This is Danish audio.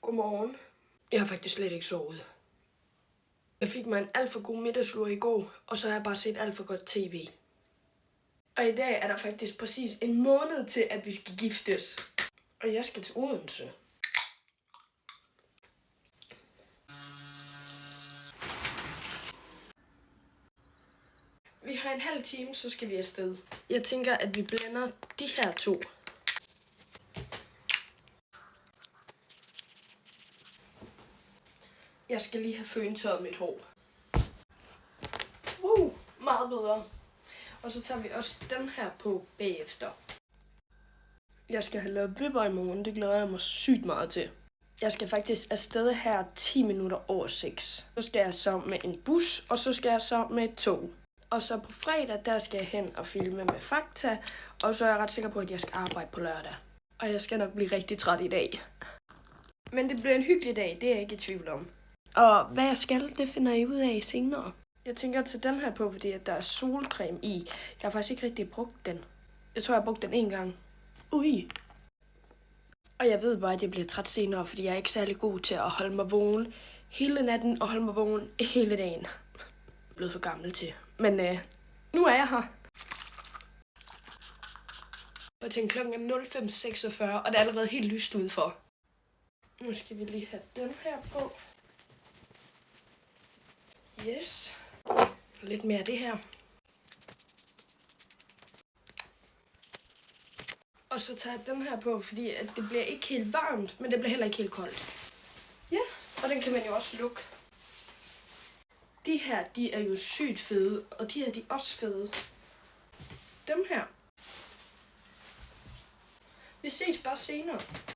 Godmorgen. Jeg har faktisk slet ikke sovet. Jeg fik mig en alt for god middagslur i går, og så har jeg bare set alt for godt tv. Og i dag er der faktisk præcis en måned til, at vi skal giftes. Og jeg skal til Odense. Vi har en halv time, så skal vi afsted. Jeg tænker, at vi blander de her to. Jeg skal lige have føntørret mit hår. Meget bedre. Og så tager vi også den her på bagefter. Jeg skal have lavet vipper i morgen, det glæder jeg mig sygt meget til. Jeg skal faktisk afsted her 10 minutter over 6. Så skal jeg så med en bus, og så skal jeg så med et tog. Og så på fredag, der skal jeg hen og filme med Fakta, og så er jeg ret sikker på, at jeg skal arbejde på lørdag. Og jeg skal nok blive rigtig træt i dag. Men det bliver en hyggelig dag, det er jeg ikke i tvivl om. Og hvad jeg skal, det finder I ud af senere. Jeg tænker at tage den her på, fordi at der er solcreme i. Jeg har faktisk ikke rigtig brugt den. Jeg tror, jeg har brugt den en gang. Ui. Og jeg ved bare, at jeg bliver træt senere, fordi jeg er ikke særlig god til at holde mig vågen hele natten og holde mig vågen hele dagen. Jeg er blevet for gammel til. Men nu er jeg her. Og til klokken er 05:46, og det er allerede helt lyst udenfor. Nu skal vi lige have den her på. Yes. Lidt mere af det her. Og så tager jeg den her på, fordi at det bliver ikke helt varmt, men det bliver heller ikke helt koldt. Ja, og den kan man jo også lukke. De her, de er jo sygt fede, og de her, de er også fede. Dem her. Vi ses bare senere.